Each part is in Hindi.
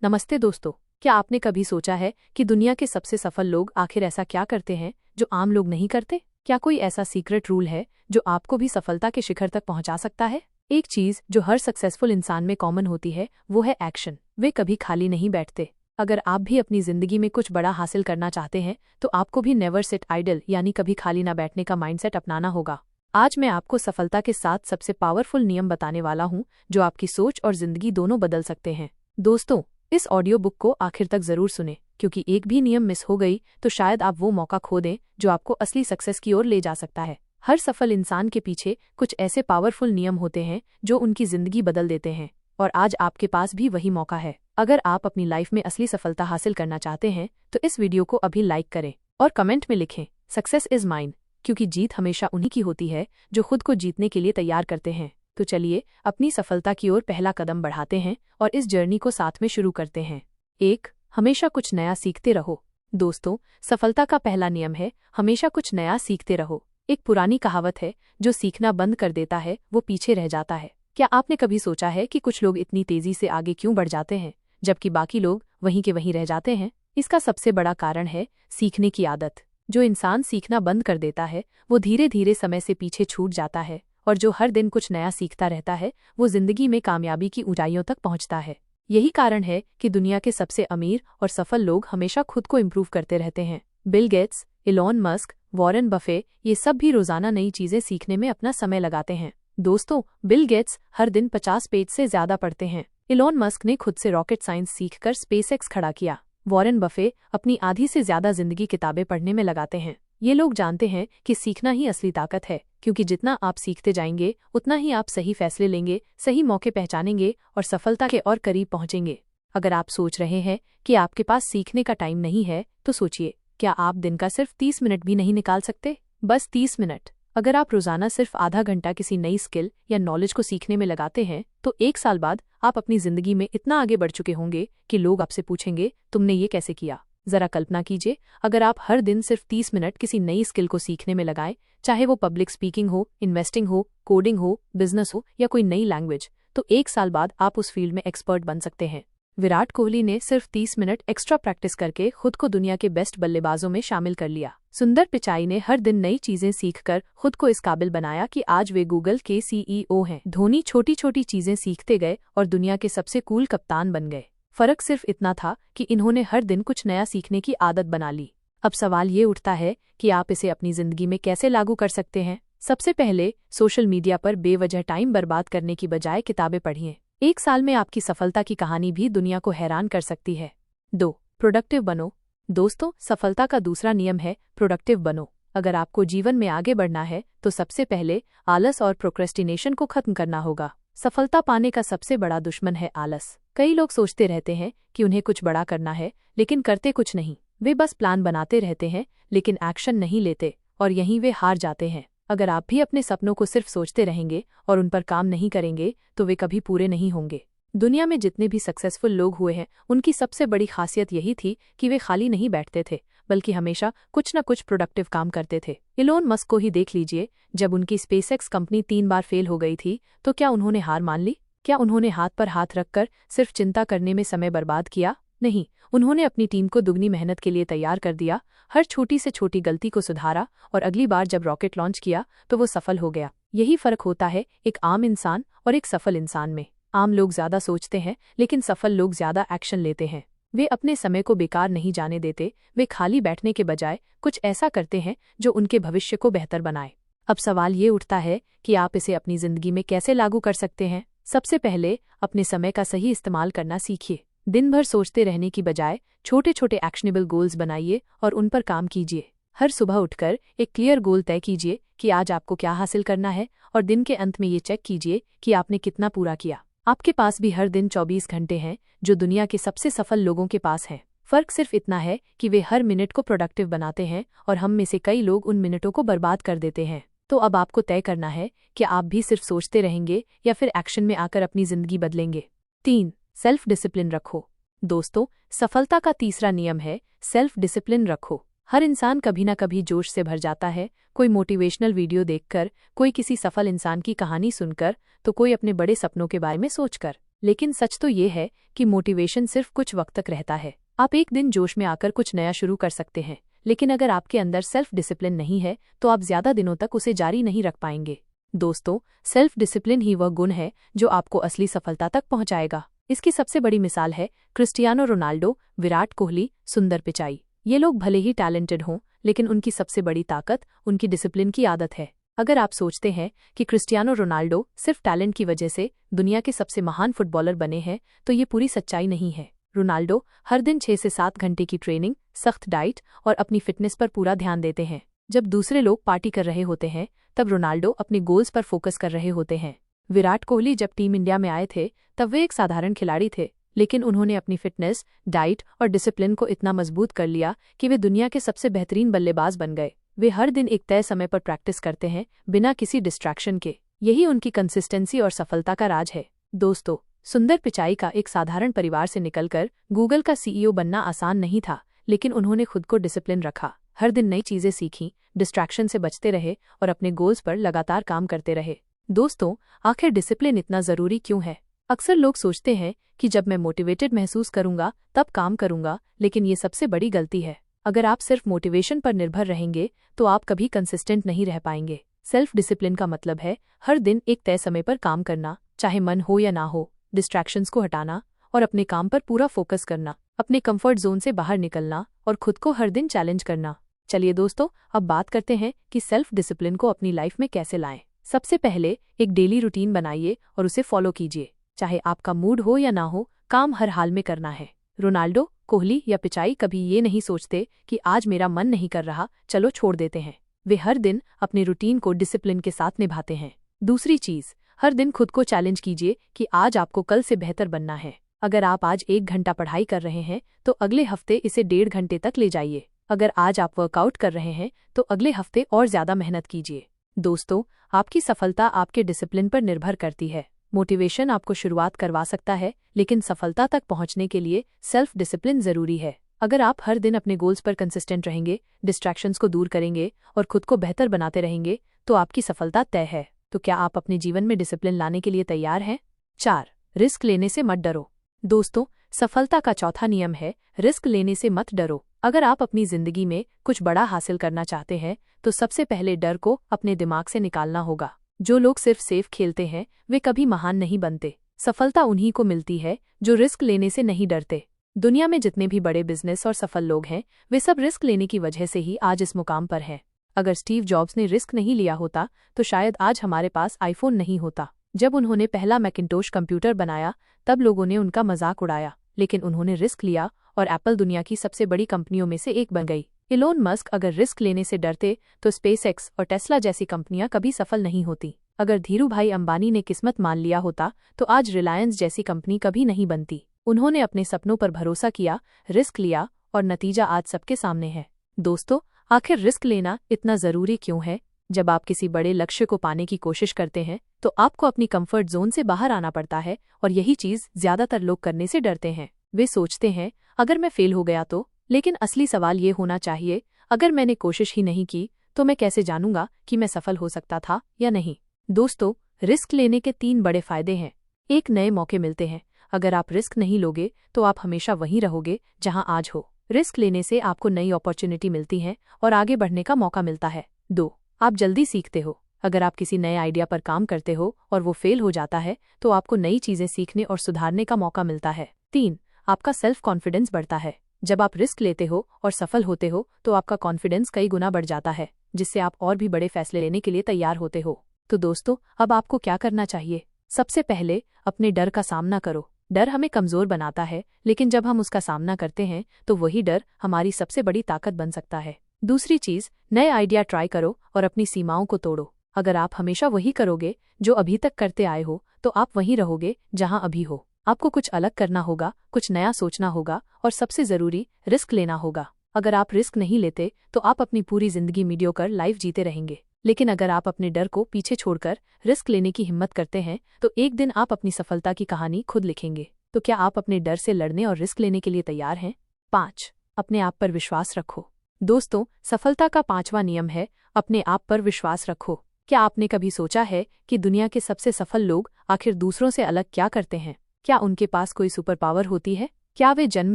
नमस्ते दोस्तों। क्या आपने कभी सोचा है कि दुनिया के सबसे सफल लोग आखिर ऐसा क्या करते हैं जो आम लोग नहीं करते? क्या कोई ऐसा सीक्रेट रूल है जो आपको भी सफलता के शिखर तक पहुंचा सकता है? एक चीज जो हर सक्सेसफुल इंसान में कॉमन होती है वो है एक्शन। वे कभी खाली नहीं बैठते। अगर आप भी अपनी जिंदगी में कुछ बड़ा हासिल करना चाहते हैं तो आपको भी नेवर सिट आइडल यानी कभी खाली ना बैठने का माइंडसेट अपनाना होगा। आज मैं आपको सफलता के 7 सबसे पावरफुल नियम बताने वाला हूं जो आपकी सोच और जिंदगी दोनों बदल सकते हैं। दोस्तों, इस ऑडियो बुक को आखिर तक जरूर सुने क्योंकि एक भी नियम मिस हो गई तो शायद आप वो मौका खो दें जो आपको असली सक्सेस की ओर ले जा सकता है। हर सफल इंसान के पीछे कुछ ऐसे पावरफुल नियम होते हैं जो उनकी जिंदगी बदल देते हैं और आज आपके पास भी वही मौका है। अगर आप अपनी लाइफ में असली सफलता हासिल करना चाहते हैं तो इस वीडियो को अभी लाइक करें और कमेंट में लिखें सक्सेस इज माइन, क्योंकि जीत हमेशा उन्हीं की होती है जो खुद को जीतने के लिए तैयार करते हैं। तो चलिए अपनी सफलता की ओर पहला कदम बढ़ाते हैं और इस जर्नी को साथ में शुरू करते हैं। 1. हमेशा कुछ नया सीखते रहो। दोस्तों, सफलता का पहला नियम है हमेशा कुछ नया सीखते रहो। एक पुरानी कहावत है, जो सीखना बंद कर देता है वो पीछे रह जाता है। क्या आपने कभी सोचा है कि कुछ लोग इतनी तेजी से आगे क्यों बढ़ जाते हैं जबकि बाकी लोग वहीं के वहीं रह जाते हैं? इसका सबसे बड़ा कारण है सीखने की आदत। जो इंसान सीखना बंद कर देता है वो धीरे धीरे समय से पीछे छूट जाता है और जो हर दिन कुछ नया सीखता रहता है वो जिंदगी में कामयाबी की ऊंचाइयों तक पहुंचता है। यही कारण है कि दुनिया के सबसे अमीर और सफल लोग हमेशा खुद को इम्प्रूव करते रहते हैं। Bill Gates, Elon Musk, Warren Buffett, ये सब भी रोजाना नई चीजें सीखने में अपना समय लगाते हैं। दोस्तों, बिल गेट्स हर दिन 50 पेज से ज्यादा पढ़ते हैं। इलॉन मस्क ने खुद से रॉकेट साइंस सीखकर स्पेसएक्स खड़ा किया। वॉरेन बफे अपनी आधी से ज्यादा जिंदगी किताबें पढ़ने में लगाते हैं। ये लोग जानते हैं कि सीखना ही असली ताकत है, क्योंकि जितना आप सीखते जाएंगे उतना ही आप सही फैसले लेंगे, सही मौके पहचानेंगे और सफलता के और करीब पहुंचेंगे। अगर आप सोच रहे हैं कि आपके पास सीखने का टाइम नहीं है तो सोचिए, क्या आप दिन का सिर्फ 30 मिनट भी नहीं निकाल सकते? बस 30 मिनट। अगर आप रोजाना सिर्फ आधा घंटा किसी नई स्किल या नॉलेज को सीखने में लगाते हैं तो 1 साल बाद आप अपनी जिंदगी में इतना आगे बढ़ चुके होंगे कि लोग आपसे पूछेंगे, तुमने ये कैसे किया? जरा कल्पना कीजिए, अगर आप हर दिन सिर्फ 30 मिनट किसी नई स्किल को सीखने में लगाएं, चाहे वो पब्लिक स्पीकिंग हो, इन्वेस्टिंग हो, कोडिंग हो, बिजनेस हो या कोई नई लैंग्वेज, तो 1 साल बाद आप उस फील्ड में एक्सपर्ट बन सकते हैं। विराट कोहली ने सिर्फ 30 मिनट एक्स्ट्रा प्रैक्टिस करके खुद को दुनिया के बेस्ट बल्लेबाजों में शामिल कर लिया। सुंदर पिचाई ने हर दिन नई चीजें सीखकर खुद को इस काबिल बनाया कि आज वे गूगल के CEO हैं। धोनी छोटी छोटी चीजें सीखते गए और दुनिया के सबसे कूल कप्तान बन गए। फर्क सिर्फ इतना था कि इन्होंने हर दिन कुछ नया सीखने की आदत बना ली। अब सवाल ये उठता है कि आप इसे अपनी जिंदगी में कैसे लागू कर सकते हैं। सबसे पहले, सोशल मीडिया पर बेवजह टाइम बर्बाद करने की बजाय किताबें पढ़िए। 1 साल में आपकी सफलता की कहानी भी दुनिया को हैरान कर सकती है। 2. प्रोडक्टिव बनो। दोस्तों, सफलता का दूसरा नियम है प्रोडक्टिव बनो। अगर आपको जीवन में आगे बढ़ना है तो सबसे पहले आलस और प्रोक्रेस्टिनेशन को खत्म करना होगा। सफलता पाने का सबसे बड़ा दुश्मन है आलस। कई लोग सोचते रहते हैं कि उन्हें कुछ बड़ा करना है लेकिन करते कुछ नहीं। वे बस प्लान बनाते रहते हैं लेकिन एक्शन नहीं लेते और यहीं वे हार जाते हैं। अगर आप भी अपने सपनों को सिर्फ सोचते रहेंगे और उन पर काम नहीं करेंगे तो वे कभी पूरे नहीं होंगे। दुनिया में जितने भी सक्सेसफुल लोग हुए हैं उनकी सबसे बड़ी खासियत यही थी कि वे खाली नहीं बैठते थे बल्कि हमेशा कुछ न कुछ प्रोडक्टिव काम करते थे। इलोन मस्क को ही देख लीजिए, जब उनकी स्पेसएक्स कंपनी 3 बार फेल हो गई थी तो क्या उन्होंने हार मान ली? क्या उन्होंने हाथ पर हाथ रखकर सिर्फ चिंता करने में समय बर्बाद किया? नहीं, उन्होंने अपनी टीम को दुगनी मेहनत के लिए तैयार कर दिया, हर छोटी से छोटी गलती को सुधारा और अगली बार जब रॉकेट लॉन्च किया तो वो सफल हो गया। यही फर्क होता है एक आम इंसान और एक सफल इंसान में। आम लोग ज्यादा सोचते हैं लेकिन सफल लोग ज्यादा एक्शन लेते हैं। वे अपने समय को बेकार नहीं जाने देते, वे खाली बैठने के बजाय कुछ ऐसा करते हैं जो उनके भविष्य को बेहतर बनाए। अब सवाल ये उठता है कि आप इसे अपनी जिंदगी में कैसे लागू कर सकते हैं। सबसे पहले, अपने समय का सही इस्तेमाल करना सीखिए। दिन भर सोचते रहने की बजाय छोटे छोटे एक्शनेबल गोल्स बनाइए और उन पर काम कीजिए। हर सुबह उठकर एक क्लियर गोल तय कीजिए कि आज आपको क्या हासिल करना है और दिन के अंत में ये चेक कीजिए कि आपने कितना पूरा किया। आपके पास भी हर दिन 24 घंटे हैं जो दुनिया के सबसे सफल लोगों के पास हैं। फर्क सिर्फ इतना है कि वे हर मिनट को प्रोडक्टिव बनाते हैं और हम में से कई लोग उन मिनटों को बर्बाद कर देते हैं। तो अब आपको तय करना है कि आप भी सिर्फ सोचते रहेंगे या फिर एक्शन में आकर अपनी जिंदगी बदलेंगे। 3. सेल्फ डिसिप्लिन रखो। दोस्तों, सफलता का तीसरा नियम है सेल्फ डिसिप्लिन रखो। हर इंसान कभी ना कभी जोश से भर जाता है, कोई मोटिवेशनल वीडियो देखकर, कोई किसी सफल इंसान की कहानी सुनकर, तो कोई अपने बड़े सपनों के बारे में सोचकर। लेकिन सच तो ये है कि मोटिवेशन सिर्फ कुछ वक्त तक रहता है। आप एक दिन जोश में आकर कुछ नया शुरू कर सकते हैं, लेकिन अगर आपके अंदर सेल्फ डिसिप्लिन नहीं है तो आप ज्यादा दिनों तक उसे जारी नहीं रख पाएंगे। दोस्तों, सेल्फ डिसिप्लिन ही वह गुण है जो आपको असली सफलता तक पहुंचाएगा। इसकी सबसे बड़ी मिसाल है क्रिस्टियानो रोनाल्डो, विराट कोहली, सुंदर पिचाई। ये लोग भले ही टैलेंटेड हों, लेकिन उनकी सबसे बड़ी ताकत उनकी डिसिप्लिन की आदत है। अगर आप सोचते हैं कि क्रिस्टियानो रोनाल्डो सिर्फ टैलेंट की वजह से दुनिया के सबसे महान फुटबॉलर बने हैं, तो ये पूरी सच्चाई नहीं है। रोनाल्डो हर दिन 6 से 7 घंटे की ट्रेनिंग, सख्त डाइट और अपनी फिटनेस पर पूरा ध्यान देते हैं। जब दूसरे लोग पार्टी कर रहे होते हैं, तब रोनाल्डो अपने गोल्स पर फोकस कर रहे होते हैं। विराट कोहली जब टीम इंडिया में आए थे, तब वे एक साधारण खिलाड़ी थे, लेकिन उन्होंने अपनी फिटनेस, डाइट और डिसिप्लिन को इतना मजबूत कर लिया कि वे दुनिया के सबसे बेहतरीन बल्लेबाज बन गए। वे हर दिन एक तय समय पर प्रैक्टिस करते हैं, बिना किसी डिस्ट्रैक्शन के। यही उनकी कंसिस्टेंसी और सफलता का राज है। दोस्तों, सुंदर पिचाई का एक साधारण परिवार से निकलकर गूगल का सीईओ बनना आसान नहीं था, लेकिन उन्होंने खुद को डिसिप्लिन रखा, हर दिन नई चीजें सीखीं, डिस्ट्रैक्शन से बचते रहे और अपने गोल्स पर लगातार काम करते रहे। दोस्तों, आखिर डिसिप्लिन इतना जरूरी क्यों है? अक्सर लोग सोचते हैं कि जब मैं मोटिवेटेड महसूस करूंगा तब काम करूंगा, लेकिन ये सबसे बड़ी गलती है। अगर आप सिर्फ मोटिवेशन पर निर्भर रहेंगे तो आप कभी कंसिस्टेंट नहीं रह पाएंगे। सेल्फ डिसिप्लिन का मतलब है हर दिन एक तय समय पर काम करना, चाहे मन हो या ना हो, डिस्ट्रैक्शंस को हटाना और अपने काम पर पूरा फोकस करना, अपने कंफर्ट जोन से बाहर निकलना और खुद को हर दिन चैलेंज करना। चलिए दोस्तों, अब बात करते हैं कि सेल्फ डिसिप्लिन को अपनी लाइफ में कैसे लाएं। सबसे पहले एक डेली रूटीन बनाइए और उसे फॉलो कीजिए। चाहे आपका मूड हो या ना हो, काम हर हाल में करना है। रोनाल्डो, कोहली या पिचाई कभी ये नहीं सोचते कि आज मेरा मन नहीं कर रहा, चलो छोड़ देते हैं। वे हर दिन अपने रूटीन को डिसिप्लिन के साथ निभाते हैं। दूसरी चीज, हर दिन खुद को चैलेंज कीजिए कि आज आपको कल से बेहतर बनना है। अगर आप आज 1 घंटा पढ़ाई कर रहे हैं तो अगले हफ्ते इसे 1.5 घंटे तक ले जाइए। अगर आज आप वर्कआउट कर रहे हैं तो अगले हफ्ते और ज्यादा मेहनत कीजिए। दोस्तों, आपकी सफलता आपके डिसिप्लिन पर निर्भर करती है। मोटिवेशन आपको शुरुआत करवा सकता है, लेकिन सफलता तक पहुंचने के लिए सेल्फ डिसिप्लिन जरूरी है। अगर आप हर दिन अपने गोल्स पर कंसिस्टेंट रहेंगे, डिस्ट्रैक्शंस को दूर करेंगे और खुद को बेहतर बनाते रहेंगे, तो आपकी सफलता तय है। तो क्या आप अपने जीवन में डिसिप्लिन लाने के लिए तैयार हैं? 4. रिस्क लेने से मत डरो। दोस्तों, सफलता का चौथा नियम है रिस्क लेने से मत डरो। अगर आप अपनी जिंदगी में कुछ बड़ा हासिल करना चाहते हैं तो सबसे पहले डर को अपने दिमाग से निकालना होगा। जो लोग सिर्फ सेफ खेलते हैं वे कभी महान नहीं बनते। सफलता उन्हीं को मिलती है जो रिस्क लेने से नहीं डरते। दुनिया में जितने भी बड़े बिजनेस और सफल लोग हैं, वे सब रिस्क लेने की वजह से ही आज इस मुकाम पर हैं। अगर स्टीव जॉब्स ने रिस्क नहीं लिया होता तो शायद आज हमारे पास आईफोन नहीं होता। जब उन्होंने पहला मैकिंटोश कंप्यूटर बनाया तब लोगों ने उनका मजाक उड़ाया, लेकिन उन्होंने रिस्क लिया और एप्पल दुनिया की सबसे बड़ी कंपनियों में से एक बन गई। इलोन मस्क अगर रिस्क लेने से डरते तो स्पेसएक्स और टेस्ला जैसी कंपनियां कभी सफल नहीं होती। अगर धीरूभाई अंबानी ने किस्मत मान लिया होता तो आज रिलायंस जैसी कंपनी कभी नहीं बनती। उन्होंने अपने सपनों पर भरोसा किया, रिस्क लिया और नतीजा आज सबके सामने है। दोस्तों, आखिर रिस्क लेना इतना जरूरी क्यों है? जब आप किसी बड़े लक्ष्य को पाने की कोशिश करते हैं तो आपको अपनी कंफर्ट जोन से बाहर आना पड़ता है, और यही चीज ज्यादातर लोग करने से डरते हैं। वे सोचते हैं अगर मैं फेल हो गया तो, लेकिन असली सवाल ये होना चाहिए अगर मैंने कोशिश ही नहीं की तो मैं कैसे जानूंगा कि मैं सफल हो सकता था या नहीं। दोस्तों, रिस्क लेने के 3 बड़े फायदे हैं। 1. नए मौके मिलते हैं। अगर आप रिस्क नहीं लोगे तो आप हमेशा वहीं रहोगे जहां आज हो। रिस्क लेने से आपको नई अपॉर्चुनिटी मिलती है और आगे बढ़ने का मौका मिलता है। 2. आप जल्दी सीखते हो। अगर आप किसी नए आइडिया पर काम करते हो और वो फेल हो जाता है तो आपको नई चीजें सीखने और सुधारने का मौका मिलता है। 3. आपका सेल्फ कॉन्फिडेंस बढ़ता है। जब आप रिस्क लेते हो और सफल होते हो तो आपका कॉन्फिडेंस कई गुना बढ़ जाता है, जिससे आप और भी बड़े फैसले लेने के लिए तैयार होते हो। तो दोस्तों, अब आपको क्या करना चाहिए? सबसे पहले अपने डर का सामना करो। डर हमें कमजोर बनाता है, लेकिन जब हम उसका सामना करते हैं तो वही डर हमारी सबसे बड़ी ताकत बन सकता है। दूसरी चीज, नए आइडिया ट्राई करो और अपनी सीमाओं को तोड़ो। अगर आप हमेशा वही करोगे जो अभी तक करते आए हो तो आप वहीं रहोगे जहां अभी हो। आपको कुछ अलग करना होगा, कुछ नया सोचना होगा और सबसे जरूरी रिस्क लेना होगा। अगर आप रिस्क नहीं लेते तो आप अपनी पूरी जिंदगी मीडियोकर लाइफ जीते रहेंगे, लेकिन अगर आप अपने डर को पीछे छोड़कर रिस्क लेने की हिम्मत करते हैं तो एक दिन आप अपनी सफलता की कहानी खुद लिखेंगे। तो क्या आप अपने डर से लड़ने और रिस्क लेने के लिए तैयार हैं? 5. अपने आप पर विश्वास रखो। दोस्तों, सफलता का 5वां नियम है अपने आप पर विश्वास रखो। क्या आपने कभी सोचा है कि दुनिया के सबसे सफल लोग आखिर दूसरों से अलग क्या करते हैं? क्या उनके पास कोई सुपर पावर होती है? क्या वे जन्म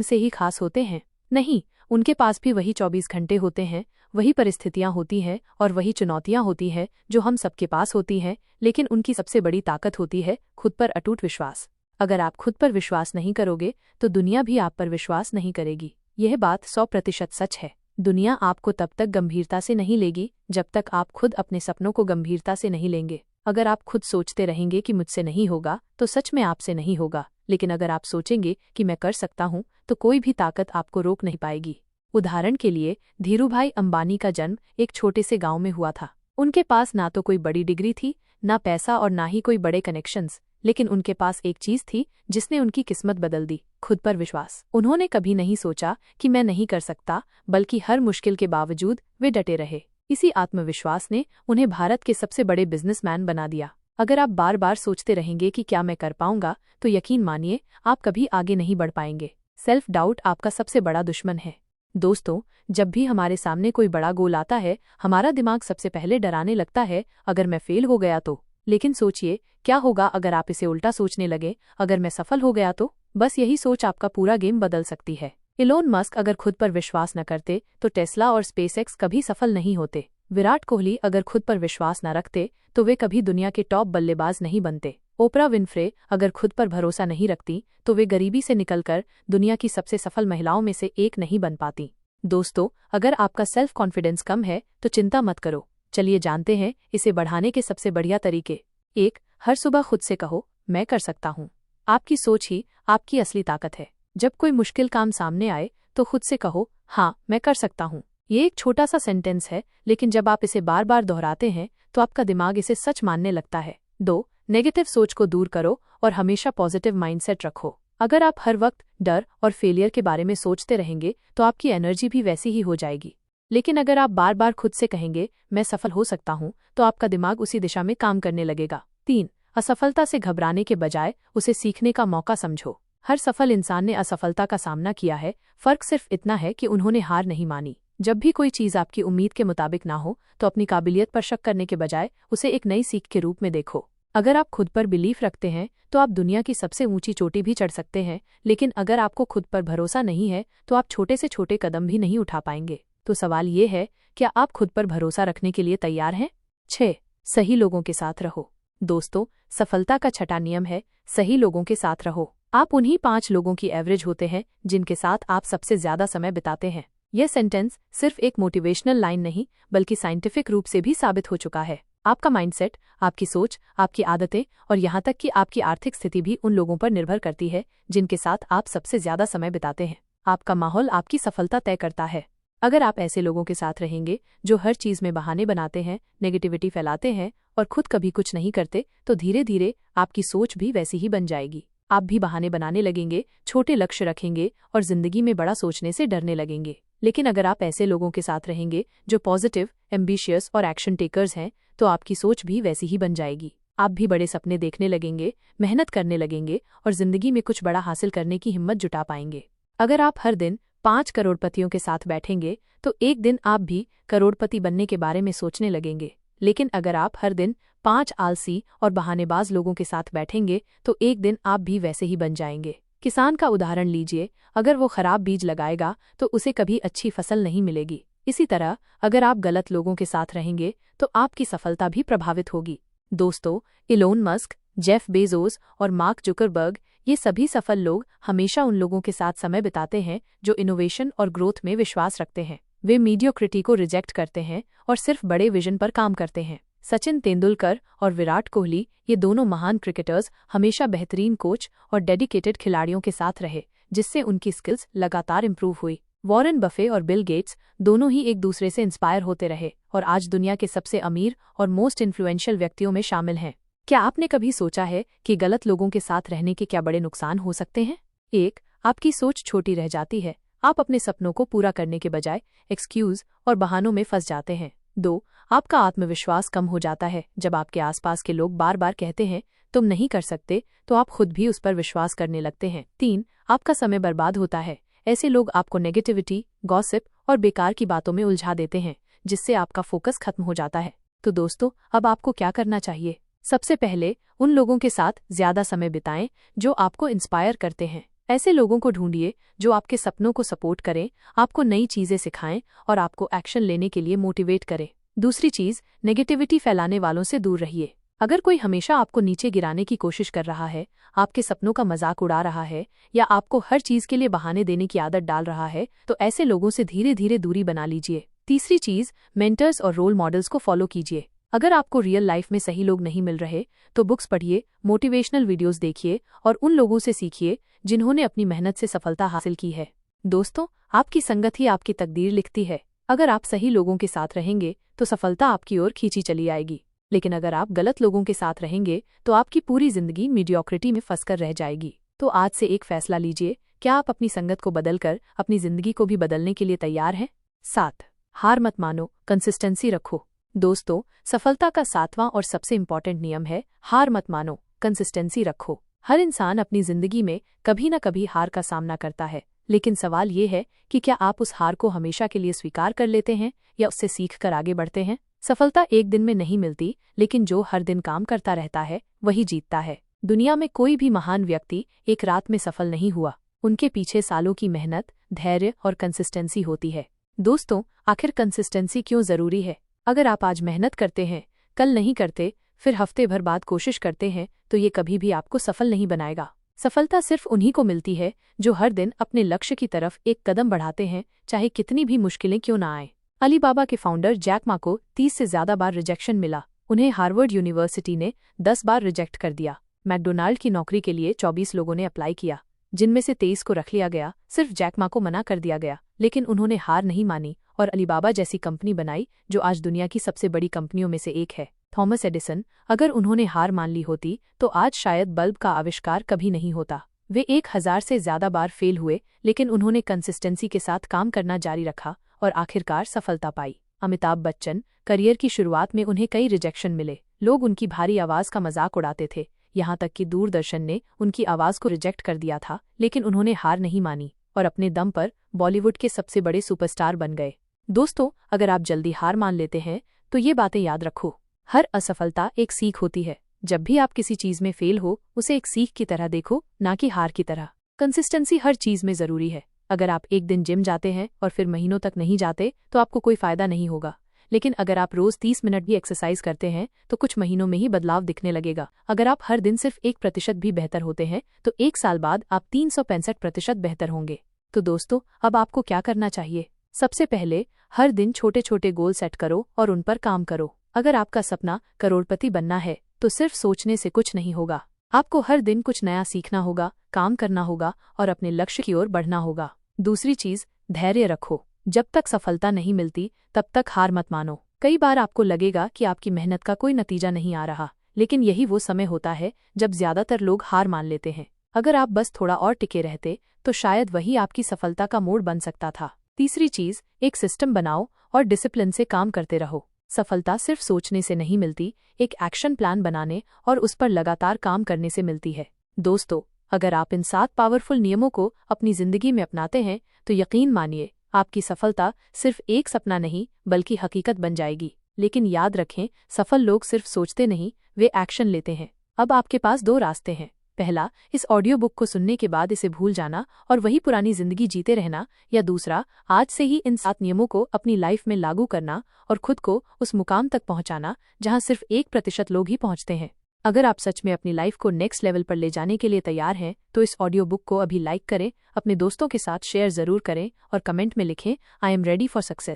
से ही खास होते हैं? नहीं, उनके पास भी वही 24 घंटे होते हैं, वही परिस्थितियां होती हैं और वही चुनौतियां होती हैं जो हम सबके पास होती हैं, लेकिन उनकी सबसे बड़ी ताकत होती है खुद पर अटूट विश्वास। अगर आप खुद पर विश्वास नहीं करोगे तो दुनिया भी आप पर विश्वास नहीं करेगी। यह बात 100% सच है। दुनिया आपको तब तक गंभीरता से नहीं लेगी जब तक आप खुद अपने सपनों को गंभीरता से नहीं लेंगे। अगर आप खुद सोचते रहेंगे कि मुझसे नहीं होगा तो सच में आपसे नहीं होगा, लेकिन अगर आप सोचेंगे कि मैं कर सकता हूं तो कोई भी ताकत आपको रोक नहीं पाएगी। उदाहरण के लिए, धीरूभाई अंबानी का जन्म एक छोटे से गांव में हुआ था। उनके पास ना तो कोई बड़ी डिग्री थी, ना पैसा और ना ही कोई बड़े कनेक्शंस, लेकिन उनके पास एक चीज थी जिसने उनकी किस्मत बदल दी, खुद पर विश्वास। उन्होंने कभी नहीं सोचा कि मैं नहीं कर सकता, बल्कि हर मुश्किल के बावजूद वे डटे रहे। इसी आत्मविश्वास ने उन्हें भारत के सबसे बड़े बिजनेसमैन बना दिया। अगर आप बार बार सोचते रहेंगे कि क्या मैं कर पाऊंगा, तो यकीन मानिए आप कभी आगे नहीं बढ़ पाएंगे। सेल्फ डाउट आपका सबसे बड़ा दुश्मन है। दोस्तों, जब भी हमारे सामने कोई बड़ा गोल आता है, हमारा दिमाग सबसे पहले डराने लगता है, अगर मैं फेल हो गया तो। लेकिन सोचिए, क्या होगा अगर आप इसे उल्टा सोचने लगे, अगर मैं सफल हो गया तो। बस यही सोच आपका पूरा गेम बदल सकती है। इलोन मस्क अगर खुद पर विश्वास न करते तो टेस्ला और स्पेसएक्स कभी सफल नहीं होते। विराट कोहली अगर खुद पर विश्वास न रखते तो वे कभी दुनिया के टॉप बल्लेबाज नहीं बनते। ओपरा विनफ्रे अगर खुद पर भरोसा नहीं रखती तो वे गरीबी से निकलकर दुनिया की सबसे सफल महिलाओं में से एक नहीं बन पाती। दोस्तों, अगर आपका सेल्फ कॉन्फिडेंस कम है तो चिंता मत करो। चलिए जानते हैं इसे बढ़ाने के सबसे बढ़िया तरीके। 1. हर सुबह खुद से कहो, मैं कर सकता हूँ। आपकी सोच ही आपकी असली ताकत है। जब कोई मुश्किल काम सामने आए तो खुद से कहो, हाँ मैं कर सकता हूँ। ये एक छोटा सा सेंटेंस है, लेकिन जब आप इसे बार बार दोहराते हैं तो आपका दिमाग इसे सच मानने लगता है। 2. नेगेटिव सोच को दूर करो और हमेशा पॉजिटिव माइंडसेट रखो। अगर आप हर वक्त डर और फेलियर के बारे में सोचते रहेंगे तो आपकी एनर्जी भी वैसी ही हो जाएगी। लेकिन अगर आप बार बार खुद से कहेंगे, मैं सफल हो सकता हूँ, तो आपका दिमाग उसी दिशा में काम करने लगेगा। 3. असफलता से घबराने के बजाय उसे सीखने का मौका समझो। हर सफल इंसान ने असफलता का सामना किया है, फर्क सिर्फ इतना है कि उन्होंने हार नहीं मानी। जब भी कोई चीज आपकी उम्मीद के मुताबिक ना हो तो अपनी काबिलियत पर शक करने के बजाय उसे एक नई सीख के रूप में देखो। अगर आप खुद पर बिलीफ रखते हैं तो आप दुनिया की सबसे ऊंची चोटी भी चढ़ सकते हैं, लेकिन अगर आपको खुद पर भरोसा नहीं है तो आप छोटे से छोटे कदम भी नहीं उठा पाएंगे। तो सवाल ये है, क्या आप खुद पर भरोसा रखने के लिए तैयार हैं? 6. सही लोगों के साथ रहो। दोस्तों, सफलता का छठा नियम है, सही लोगों के साथ रहो। आप उन्हीं 5 लोगों की एवरेज होते हैं जिनके साथ आप सबसे ज्यादा समय बिताते हैं। यह सेंटेंस सिर्फ एक मोटिवेशनल लाइन नहीं, बल्कि साइंटिफिक रूप से भी साबित हो चुका है। आपका माइंडसेट, आपकी सोच, आपकी आदतें और यहाँ तक कि आपकी आर्थिक स्थिति भी उन लोगों पर निर्भर करती है जिनके साथ आप सबसे ज्यादा समय बिताते हैं। आपका माहौल आपकी सफलता तय करता है। अगर आप ऐसे लोगों के साथ रहेंगे जो हर चीज में बहाने बनाते हैं, नेगेटिविटी फैलाते हैं और खुद कभी कुछ नहीं करते, तो धीरे धीरे आपकी सोच भी वैसी ही बन जाएगी। आप भी बहाने बनाने लगेंगे, छोटे लक्ष्य रखेंगे और जिंदगी में बड़ा सोचने से डरने लगेंगे। लेकिन अगर आप ऐसे लोगों के साथ रहेंगे जो पॉजिटिव, एम्बिशियस और एक्शन टेकर्स हैं, तो आपकी सोच भी वैसी ही बन जाएगी। आप भी बड़े सपने देखने लगेंगे, मेहनत करने लगेंगे और जिंदगी में कुछ बड़ा हासिल करने की हिम्मत जुटा पाएंगे। अगर आप हर दिन 5 करोड़पतियों के साथ बैठेंगे तो एक दिन आप भी करोड़पति बनने के बारे में सोचने लगेंगे। लेकिन अगर आप हर दिन 5 आलसी और बहानेबाज लोगों के साथ बैठेंगे तो एक दिन आप भी वैसे ही बन जाएंगे। किसान का उदाहरण लीजिए, अगर वो खराब बीज लगाएगा तो उसे कभी अच्छी फसल नहीं मिलेगी। इसी तरह अगर आप गलत लोगों के साथ रहेंगे तो आपकी सफलता भी प्रभावित होगी। दोस्तों, इलोन मस्क, जेफ बेजोस और मार्क जुकरबर्ग, ये सभी सफल लोग हमेशा उन लोगों के साथ समय बिताते हैं जो इनोवेशन और ग्रोथ में विश्वास रखते हैं। वे मीडियोक्रिटी को रिजेक्ट करते हैं और सिर्फ बड़े विजन पर काम करते हैं। सचिन तेंदुलकर और विराट कोहली, ये दोनों महान क्रिकेटर्स, हमेशा बेहतरीन कोच और डेडिकेटेड खिलाड़ियों के साथ रहे, जिससे उनकी स्किल्स लगातार इंप्रूव हुई। वॉरेन बफे और बिल गेट्स दोनों ही एक दूसरे से इंस्पायर होते रहे और आज दुनिया के सबसे अमीर और मोस्ट इन्फ्लुएंशियल व्यक्तियों में शामिल हैं। क्या आपने कभी सोचा है कि गलत लोगों के साथ रहने के क्या बड़े नुकसान हो सकते हैं? 1. आपकी सोच छोटी रह जाती है। आप अपने सपनों को पूरा करने के बजाय एक्सक्यूज और बहानों में फंस जाते हैं। 2. आपका आत्मविश्वास कम हो जाता है। जब आपके आसपास के लोग बार बार कहते हैं तुम नहीं कर सकते, तो आप खुद भी उस पर विश्वास करने लगते हैं। 3. आपका समय बर्बाद होता है। ऐसे लोग आपको नेगेटिविटी, गॉसिप और बेकार की बातों में उलझा देते हैं, जिससे आपका फोकस खत्म हो जाता है। तो दोस्तों, अब आपको क्या करना चाहिए? सबसे पहले उन लोगों के साथ ज्यादा समय बिताएं जो आपको इंस्पायर करते हैं। ऐसे लोगों को ढूंढिए जो आपके सपनों को सपोर्ट करें, आपको नई चीजें सिखाएं और आपको एक्शन लेने के लिए मोटिवेट करें। दूसरी चीज, नेगेटिविटी फैलाने वालों से दूर रहिए। अगर कोई हमेशा आपको नीचे गिराने की कोशिश कर रहा है, आपके सपनों का मजाक उड़ा रहा है या आपको हर चीज के लिए बहाने देने की आदत डाल रहा है, तो ऐसे लोगों से धीरे धीरे दूरी बना लीजिए। तीसरी चीज, मेंटर्स और रोल मॉडल्स को फॉलो कीजिए। अगर आपको रियल लाइफ में सही लोग नहीं मिल रहे तो बुक्स पढ़िए, मोटिवेशनल वीडियोस देखिए और उन लोगों से सीखिए जिन्होंने अपनी मेहनत से सफलता हासिल की है। दोस्तों, आपकी संगत ही आपकी तकदीर लिखती है। अगर आप सही लोगों के साथ रहेंगे तो सफलता आपकी ओर खींची चली आएगी, लेकिन अगर आप गलत लोगों के साथ रहेंगे तो आपकी पूरी जिंदगी मीडियोक्रिटी में फंसकर रह जाएगी। तो आज से एक फैसला लीजिए, क्या आप अपनी संगत को बदलकर अपनी जिंदगी को भी बदलने के लिए तैयार हैं? 7. हार मत मानो, कंसिस्टेंसी रखो। दोस्तों, सफलता का 7वां और सबसे इम्पोर्टेंट नियम है हार मत मानो, कंसिस्टेंसी रखो। हर इंसान अपनी जिंदगी में कभी न कभी हार का सामना करता है, लेकिन सवाल ये है कि क्या आप उस हार को हमेशा के लिए स्वीकार कर लेते हैं या उससे सीख कर आगे बढ़ते हैं? सफलता एक दिन में नहीं मिलती, लेकिन जो हर दिन काम करता रहता है वही जीतता है। दुनिया में कोई भी महान व्यक्ति एक रात में सफल नहीं हुआ, उनके पीछे सालों की मेहनत, धैर्य और कंसिस्टेंसी होती है। दोस्तों, आखिर कंसिस्टेंसी क्यों जरूरी है? अगर आप आज मेहनत करते हैं, कल नहीं करते, फिर हफ्ते भर बाद कोशिश करते हैं, तो ये कभी भी आपको सफल नहीं बनाएगा। सफलता सिर्फ उन्हीं को मिलती है जो हर दिन अपने लक्ष्य की तरफ एक कदम बढ़ाते हैं, चाहे कितनी भी मुश्किलें क्यों ना आए। अलीबाबा के फाउंडर जैक मा को 30 से ज्यादा बार रिजेक्शन मिला। उन्हें हार्वर्ड यूनिवर्सिटी ने 10 बार रिजेक्ट कर दिया। मैकडोनाल्ड की नौकरी के लिए 24 लोगों ने अप्लाई किया, जिनमें से 23 को रख लिया गया। सिर्फ जैक मा को मना कर दिया गया, लेकिन उन्होंने हार नहीं मानी और अलीबाबा जैसी कंपनी बनाई जो आज दुनिया की सबसे बड़ी कंपनियों में से एक है। थॉमस एडिसन, अगर उन्होंने हार मान ली होती तो आज शायद बल्ब का आविष्कार कभी नहीं होता। वे 1000 से ज्यादा बार फेल हुए, लेकिन उन्होंने कंसिस्टेंसी के साथ काम करना जारी रखा और आखिरकार सफलता पाई। अमिताभ बच्चन, करियर की शुरुआत में उन्हें कई रिजेक्शन मिले। लोग उनकी भारी आवाज का मजाक उड़ाते थे, यहाँ तक कि दूरदर्शन ने उनकी आवाज को रिजेक्ट कर दिया था, लेकिन उन्होंने हार नहीं मानी और अपने दम पर बॉलीवुड के सबसे बड़े सुपरस्टार बन गए। दोस्तों, अगर आप जल्दी हार मान लेते हैं तो ये बातें याद रखो, हर असफलता एक सीख होती है। जब भी आप किसी चीज में फेल हो, उसे एक सीख की तरह देखो, ना कि हार की तरह। कंसिस्टेंसी हर चीज में जरूरी है। अगर आप एक दिन जिम जाते हैं और फिर महीनों तक नहीं जाते तो आपको कोई फायदा नहीं होगा, लेकिन अगर आप रोज 30 मिनट भी एक्सरसाइज करते हैं तो कुछ महीनों में ही बदलाव दिखने लगेगा। अगर आप हर दिन सिर्फ 1% भी बेहतर होते हैं तो 1 साल बाद आप 365% बेहतर होंगे। तो दोस्तों, अब आपको क्या करना चाहिए? सबसे पहले हर दिन छोटे छोटे गोल सेट करो और उन पर काम करो। अगर आपका सपना करोड़पति बनना है तो सिर्फ सोचने से कुछ नहीं होगा। आपको हर दिन कुछ नया सीखना होगा, काम करना होगा और अपने लक्ष्य की ओर बढ़ना होगा। दूसरी चीज, धैर्य रखो। जब तक सफलता नहीं मिलती तब तक हार मत मानो। कई बार आपको लगेगा कि आपकी मेहनत का कोई नतीजा नहीं आ रहा, लेकिन यही वो समय होता है जब ज्यादातर लोग हार मान लेते हैं। अगर आप बस थोड़ा और टिके रहते तो शायद वही आपकी सफलता का मोड़ बन सकता था। तीसरी चीज, एक सिस्टम बनाओ और डिसिप्लिन से काम करते रहो। सफलता सिर्फ सोचने से नहीं मिलती, एक एक्शन प्लान बनाने और उस पर लगातार काम करने से मिलती है। दोस्तों, अगर आप इन 7 पावरफुल नियमों को अपनी जिंदगी में अपनाते हैं तो यकीन मानिए आपकी सफलता सिर्फ एक सपना नहीं बल्कि हकीकत बन जाएगी। लेकिन याद रखें, सफल लोग सिर्फ सोचते नहीं, वे एक्शन लेते हैं। अब आपके पास 2 रास्ते हैं। पहला, इस ऑडियो बुक को सुनने के बाद इसे भूल जाना और वही पुरानी जिंदगी जीते रहना, या दूसरा, आज से ही इन 7 नियमों को अपनी लाइफ में लागू करना और खुद को उस मुकाम तक पहुंचाना जहां सिर्फ 1% लोग ही पहुंचते हैं। अगर आप सच में अपनी लाइफ को नेक्स्ट लेवल पर ले जाने के लिए तैयार हैं तो इस ऑडियो बुक को अभी लाइक करें, अपने दोस्तों के साथ शेयर जरूर करें और कमेंट में लिखें, I am ready for success.